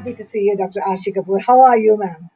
happy to see you, Dr. Arshi Kapoor. How are you, ma'am?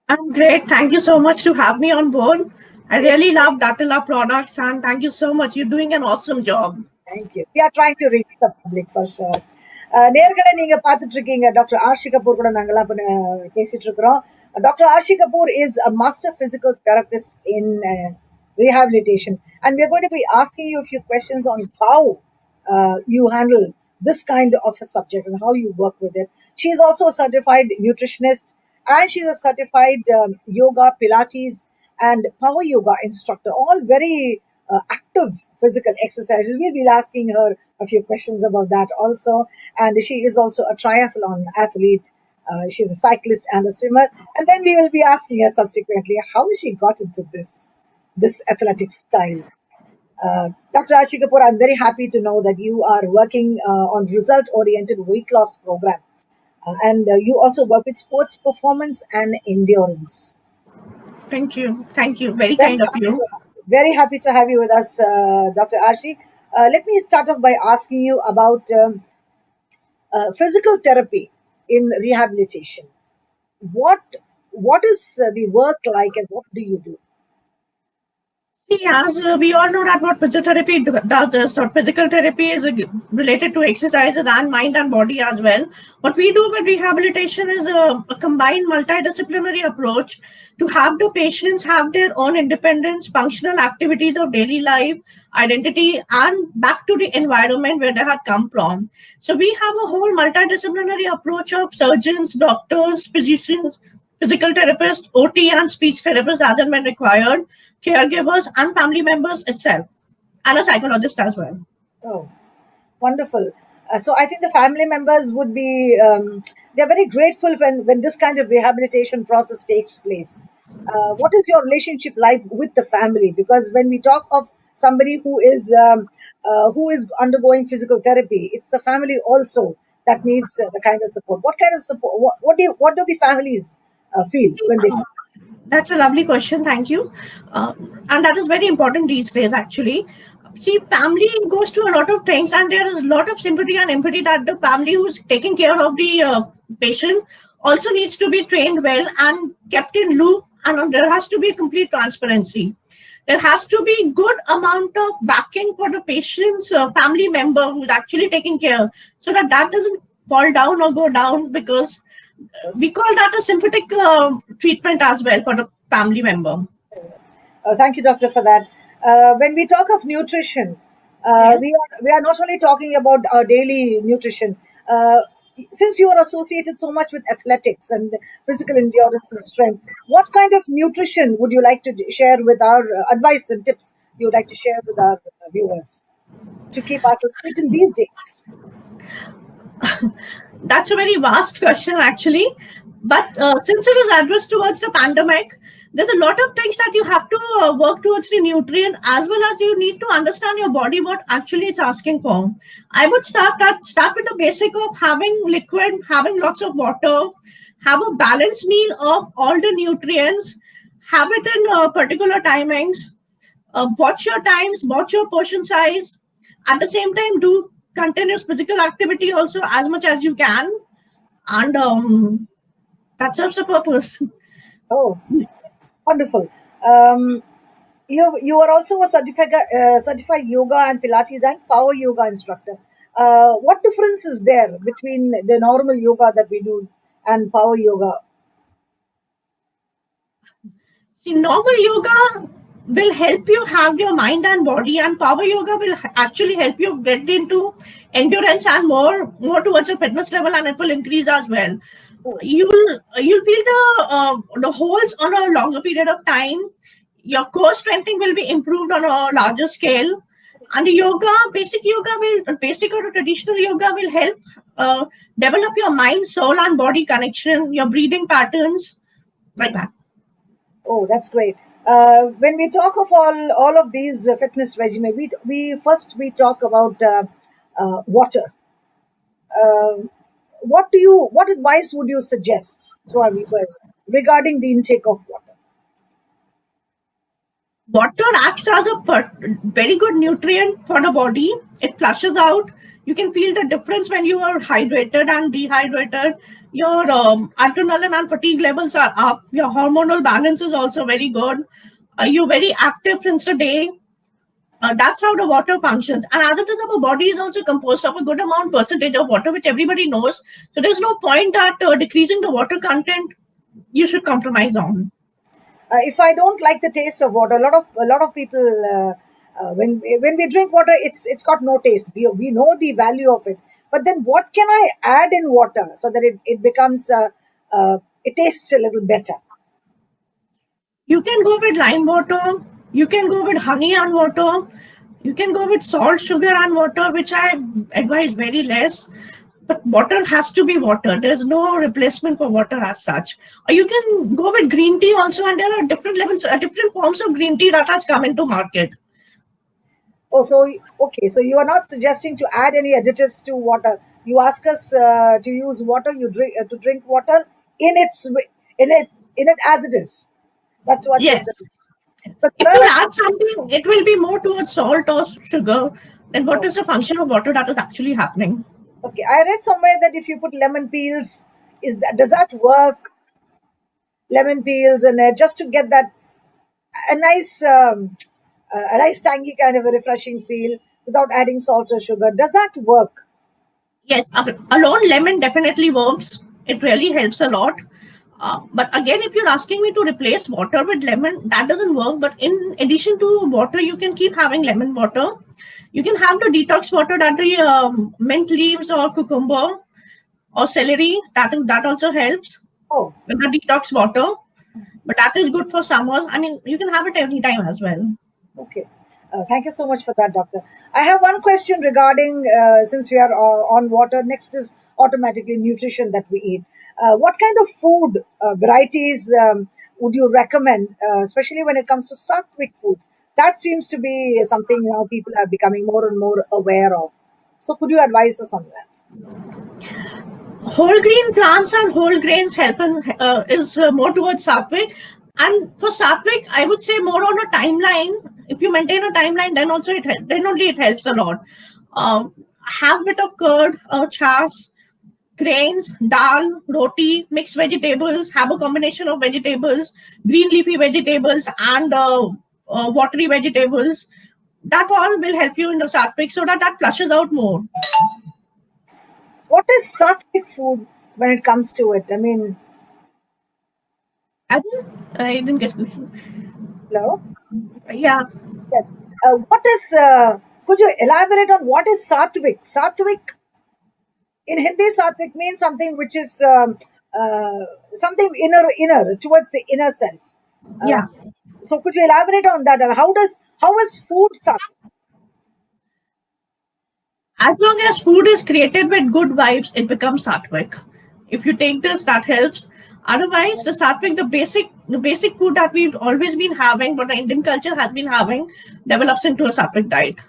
I'm great. Thank you so much to have me on board. I really love Datala products and thank you so much. You're doing an awesome job. Thank you. We are trying to reach the public for sure. நேர்களை நீங்க பார்த்துட்டு இருக்கீங்க doctor Arshi Kapoor கூட நாங்கெல்லாம் பேசிட்டு இருக்கிறோம். Doctor Arshi Kapoor is a master physical therapist in rehabilitation, and we are going to be asking you a few questions on how you handle this kind of a subject and how you work with it. She is also a certified nutritionist, and she is a certified yoga, Pilates, and power yoga instructor. All very active physical exercises. We'll be asking her a few questions about that also. And she is also a triathlon athlete. She's a cyclist and a swimmer. And then we will be asking her subsequently how she got into this athletic style. Dr. Arshi Kapoor, I'm very happy to know that you are working on result-oriented weight loss program. And you also work with sports performance and endurance. Thank you. Thank you. Very kind of you. Very happy to have you with us, Dr. Arshi. Let me start off by asking you about physical therapy in rehabilitation. What is the work like, and what do you do? See, as we all know that what physiotherapy does is that physical therapy is related to exercises and mind and body as well. What we do with rehabilitation is a combined multidisciplinary approach to have the patients have their own independence, functional activities of daily life, identity, and back to the environment where they had come from. So we have a whole multidisciplinary approach of surgeons, doctors, physicians, physical therapists, OT and speech therapists as and when required, caregivers and family members itself, and a psychologist as well. Oh, wonderful. So I think the family members would be, they're very grateful when this kind of rehabilitation process takes place. What is your relationship like with the family? Because when we talk of somebody who is undergoing physical therapy, it's the family also that needs the kind of support. What kind of support? What do the families feel when they talk? That's a lovely question. Thank you. And that is very important these days, actually. See, family goes through a lot of things, and there is a lot of sympathy and empathy that the family who's taking care of the patient also needs to be trained well and kept in loop, and there has to be complete transparency. There has to be good amount of backing for the patient's family member who's actually taking care, so that doesn't fall down or go down, because we call that a sympathetic treatment as well for the family member. Thank you, doctor, for that. When we talk of nutrition, we are not only talking about our daily nutrition. Since you are associated so much with athletics and physical endurance and strength, what kind of nutrition would you like to share with our advice and tips you would like to share with our viewers to keep ourselves fit in these days? That's a very vast question, actually. But since it is addressed towards the pandemic, there's a lot of things that you have to work towards the nutrient, as well as you need to understand your body, what actually it's asking for. I would start with the basic of having liquid, having lots of water, have a balanced meal of all the nutrients, have it in particular timings, watch your times, watch your portion size. At the same time, do continuous physical activity also as much as you can, and that serves the purpose. Oh, wonderful. You are also a certified yoga and Pilates and power yoga instructor. What difference is there between the normal yoga that we do and power yoga? See, normal yoga will help you have your mind and body, and power yoga will actually help you get into endurance and more towards a fitness level, and it will increase as well. You'll feel the holes on a longer period of time. Your core strengthening will be improved on a larger scale, and the basic or traditional yoga will help develop your mind, soul, and body connection, your breathing patterns, like that. Oh, that's great. When we talk of all of these fitness regimen, we talk about water. What advice would you suggest to our viewers regarding the intake of water? Water acts as a very good nutrient for the body. It flushes out. You can feel the difference when you are hydrated and dehydrated. Your adrenaline and fatigue levels are up. Your hormonal balance is also very good. You're very active since the day. That's how the water functions. And other than that, our body is also composed of a good amount percentage of water, which everybody knows. So there's no point at decreasing the water content. You should compromise on. If I don't like the taste of water, a lot of people, when we drink water, it's got no taste. We know the value of it, but then what can I add in water so that it becomes it tastes a little better? You can go with lime water. You can go with honey and water. You can go with salt, sugar, and water, which I advise very less. But water has to be water. There's no replacement for water as such. Or you can go with green tea also, and there are different levels, different forms of green tea that has come into market. Oh, so okay. So you are not suggesting to add any additives to water. You ask us to use water. You drink to drink water in it as it is. That's what you're Yes. saying. But If you add something, it will be more towards salt or sugar. Then what is the function of water that is actually happening? okay, I read somewhere that if you put lemon peels, does that work? Lemon peels and just to get that a nice a nice tangy kind of a refreshing feel without adding salt or sugar. Does that work? Yes, alone lemon definitely works. It really helps a lot. But again, if you're asking me to replace water with lemon, that doesn't work. But in addition to water, you can keep having lemon water. You can have the detox water that the mint leaves or cucumber or celery. That also helps Oh, with the detox water. But that is good for summers. I mean, you can have it any time as well. okay. Thank you so much for that, doctor. I have one question regarding since we are on water. Next is automatically nutrition that we eat. What kind of food varieties would you recommend, especially when it comes to sattvic foods? That seems to be something now people are becoming more and more aware of. So, could you advise us on that? Whole grain plants and whole grains help is more towards sattvic. And for sattvic, I would say more on a timeline. If you maintain a timeline, then also then only it helps a lot. Have bit of curd, chas, grains, dal, roti, mixed vegetables. Have a combination of vegetables, green leafy vegetables, and watery vegetables. That all will help you in the sattvic so that flushes out more. What is sattvic food when it comes to it? I mean, I didn't get it. hello? Yeah. Yes. What is, could you elaborate on what is sattvic? Sattvic, in Hindi, sattvic means something which is something inner, towards the inner self. Yeah. So could you elaborate on that? And how is food sattvic? As long as food is created with good vibes, it becomes sattvic. If you take this, that helps. Otherwise, the sattvic, the basic food that we've always been having, but the Indian culture has been having, develops into a sattvic diet.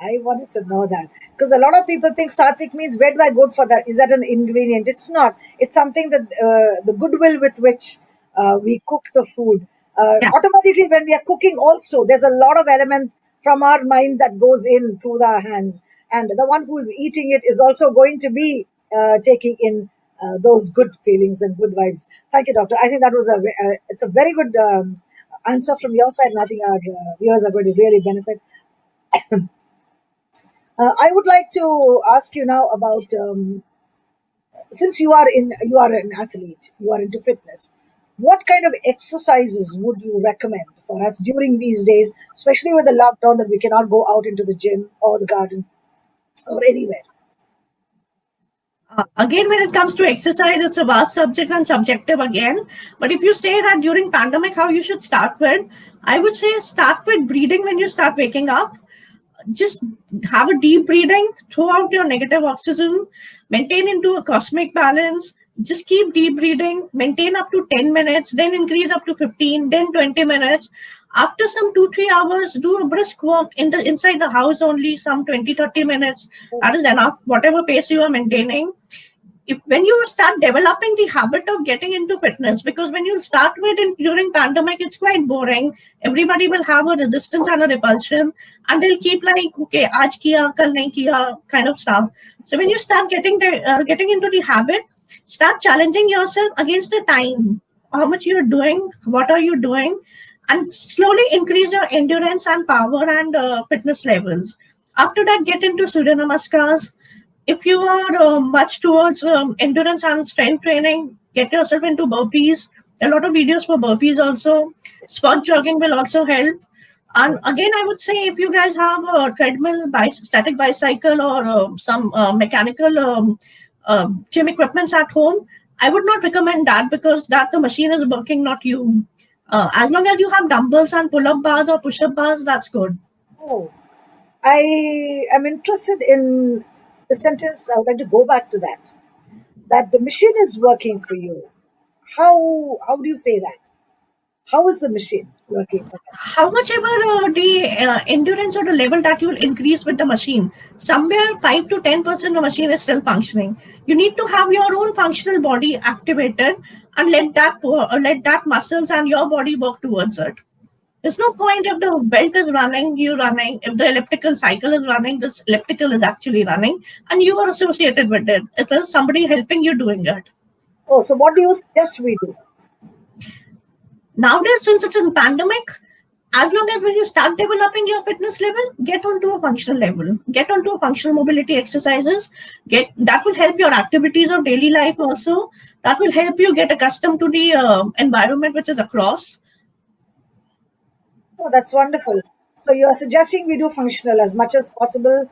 I wanted to know that because a lot of people think sattvic means where do I go for that? Is that an ingredient? It's not. It's something that the goodwill with which we cook the food. Yeah. Automatically, when we are cooking, also there's a lot of element from our mind that goes in through our hands, and the one who is eating it is also going to be taking in those good feelings and good vibes. Thank you, doctor. I think that was it's a very good answer from your side, and I think our viewers are going to really benefit. I would like to ask you now about since you are an athlete, you are into fitness. What kind of exercises would you recommend for us during these days, especially with the lockdown that we cannot go out into the gym or the garden or anywhere? Again, when it comes to exercise, it's a vast subject and subjective again. But if you say that during pandemic, how you should start with, I would say start with breathing when you start waking up. Just have a deep breathing, throw out your negative oxygen, maintain into a cosmic balance. Just keep deep breathing, maintain up to 10 minutes, then increase up to 15, then 20 minutes. After some 2-3 hours, do a brisk walk inside the house only, some 20-30 minutes. That is enough, whatever pace you are maintaining. when you start developing the habit of getting into fitness, because when you start with it during pandemic, it's quite boring. Everybody will have a resistance and a repulsion, and they'll keep like, okay, aaj kiya, kal nahi kiya, kind of stuff. So when you start getting into the habit, start challenging yourself against the time, how much you're doing, what are you doing, and slowly increase your endurance and power and fitness levels. After that, get into Surya Namaskars. If you are much towards endurance and strength training, get yourself into burpees. A lot of videos for burpees also. Spot jogging will also help. And again, I would say if you guys have a treadmill, static bicycle, or some mechanical gym equipments at home, I would not recommend that, because that the machine is working, not you. As long as you have dumbbells and pull-up bars or push-up bars, that's good. Oh, I am interested in the sentence. I would like to go back to that. That the machine is working for you. How do you say that? How is the machine working for us? How much ever the endurance or the level that you'll increase with the machine, somewhere 5 to 10% the machine is still functioning. You need to have your own functional body activated and let that muscles and your body work towards it. There's no point if the belt is running, you running. If the elliptical cycle is running, this elliptical is actually running, and you are associated with it. It is somebody helping you doing it. Oh, so what do you suggest we do? Nowadays, since it's a pandemic, as long as when you start developing your fitness level, get onto a functional level, get onto a functional mobility exercises, that will help your activities of daily life also. That will help you get accustomed to the environment which is across. Oh, that's wonderful. So you are suggesting we do functional as much as possible.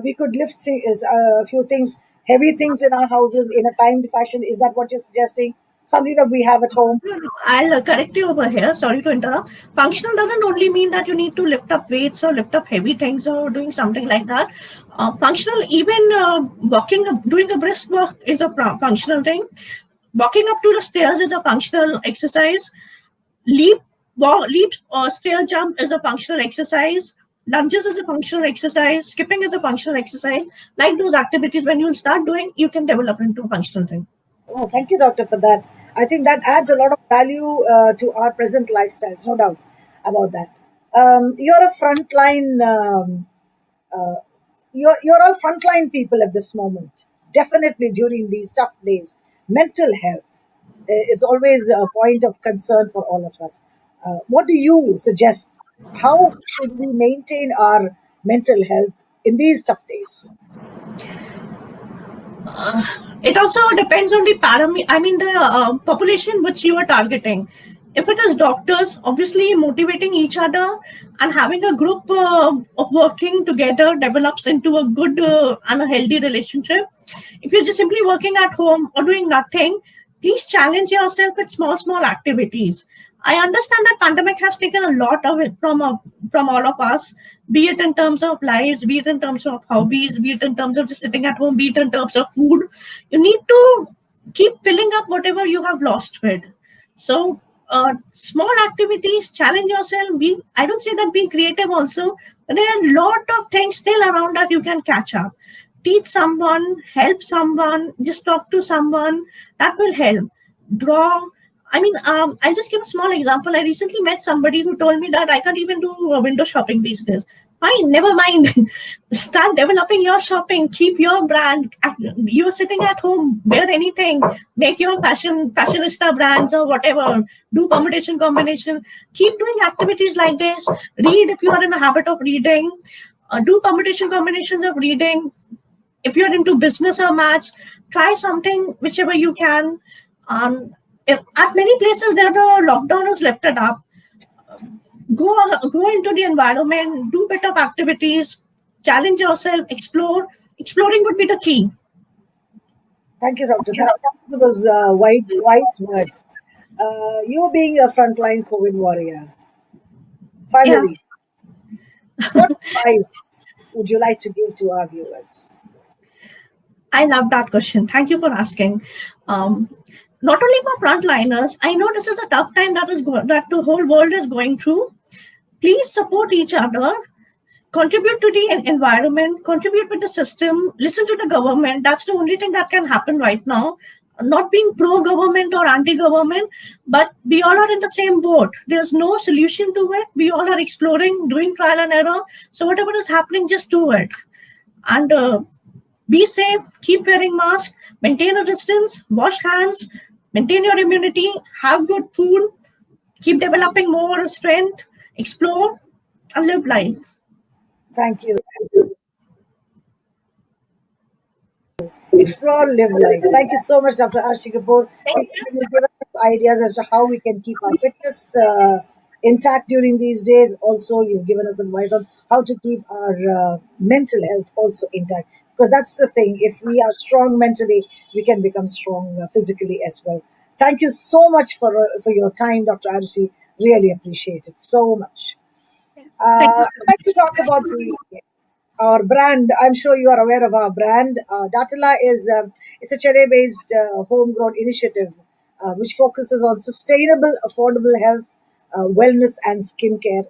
We could lift a few things, heavy things in our houses in a timed fashion. Is that what you're suggesting? Something that we have at home? No, I'll correct you over here. Sorry to interrupt. Functional doesn't only mean that you need to lift up weights or lift up heavy things or doing something like that. Functional, even doing a brisk walk is a functional thing. Walking up to the stairs is a functional exercise. Leap or stair jump is a functional exercise. Lunges is a functional exercise. Skipping is a functional exercise. Like those activities, when you start doing, you can develop into a functional thing. Oh, thank you, doctor, for that. I think that adds a lot of value to our present lifestyles, no doubt about that. You're a frontline. You're all frontline people at this moment. Definitely during these tough days, mental health is always a point of concern for all of us. What do you suggest? How should we maintain our mental health in these tough days? It also depends on the the population which you are targeting. If it is doctors, obviously motivating each other and having a group of working together develops into a good and a healthy relationship. If you're just simply working at home or doing nothing, please challenge yourself with small activities. I understand that pandemic has taken a lot of it from all of us, be it in terms of lives, be it in terms of hobbies, be it in terms of just sitting at home, be it in terms of food. You need to keep filling up whatever you have lost with. So small activities, challenge yourself. I don't say that be creative also, but there are a lot of things still around that you can catch up. Teach someone, help someone, just talk to someone. That will help. Draw. I'll just give a small example. I recently met somebody who told me that I can't even do window shopping these days. Fine, never mind. Start developing your shopping. Keep your brand. You're sitting at home. Wear anything. Make your fashionista brands or whatever. Do permutation combination. Keep doing activities like this. Read if you are in the habit of reading. Do permutation combinations of reading. If you're into business or maths, try something whichever you can. At many places there the lockdown is lifted up. Go into the environment, do bit of activities, challenge yourself, explore. Exploring would be the key. Thank you, Doctor. Thank you for those wise words. You being a frontline COVID warrior, finally, what advice would you like to give to our viewers? I love that question. Thank you for asking. Not only for frontliners, I know this is a tough time that the whole world is going through. Please support each other. contribute to the environment, contribute with the system, listen to the government. That's the only thing that can happen right now. Not being pro-government or anti-government, but we all are in the same boat. There's no solution to it. We all are exploring, doing trial and error. So whatever is happening, just do it. And be safe, keep wearing mask, maintain a distance, wash hands, maintain your immunity, have good food, keep developing more strength, explore, and live life. Thank you. Explore, live life. Thank you so much, Dr. Arshi Kapoor. You've given us ideas as to how we can keep our fitness intact during these days. Also, you've given us advice on how to keep our mental health also intact. Because that's the thing. If we are strong mentally, we can become strong physically as well. Thank you so much for your time, Dr. Arshi. Really appreciate it so much. Thank you. I'd like to talk about our brand. I'm sure you are aware of our brand. Datala is it's a Chennai-based homegrown initiative which focuses on sustainable, affordable health, wellness, and skincare.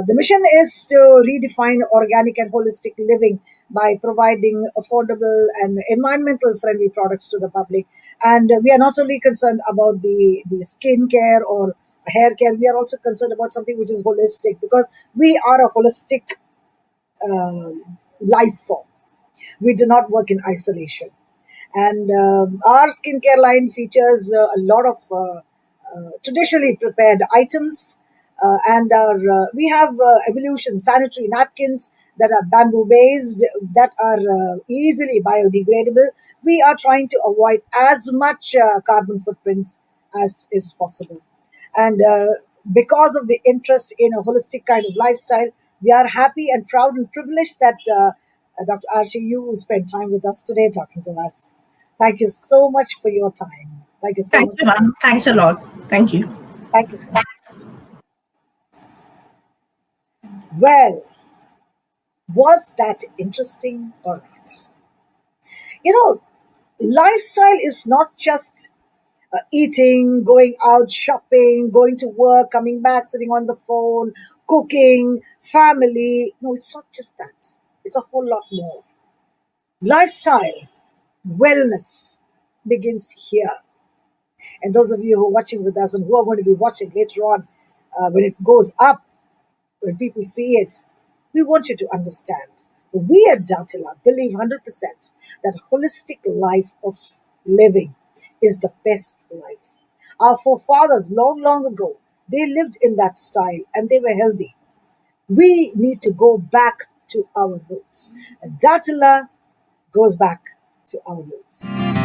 The mission is to redefine organic and holistic living by providing affordable and environmental friendly products to the public. And we are not only concerned about the skincare or hair care, we are also concerned about something which is holistic, because we are a holistic life form. We do not work in isolation. And our skincare line features a lot of traditionally prepared items. And we have Evolution sanitary napkins that are bamboo based, that are easily biodegradable. We are trying to avoid as much carbon footprints as is possible. And because of the interest in a holistic kind of lifestyle, we are happy and proud and privileged that Dr. Arshi, you spent time with us today talking to us. Thank you so much for your time. Thank you so Thank much. you, ma'am. Thanks a lot. Thank you. Thank you so much. Well, was that interesting or not? You know, lifestyle is not just eating, going out shopping, going to work, coming back, sitting on the phone, cooking, family. No, it's not just that. It's a whole lot more. Lifestyle, wellness begins here. And those of you who are watching with us and who are going to be watching later on, when it goes up, when people see it, we want you to understand. We at Datila believe 100% that holistic life of living is the best life. Our forefathers, long, long ago, they lived in that style and they were healthy. We need to go back to our roots. And Datila goes back to our roots.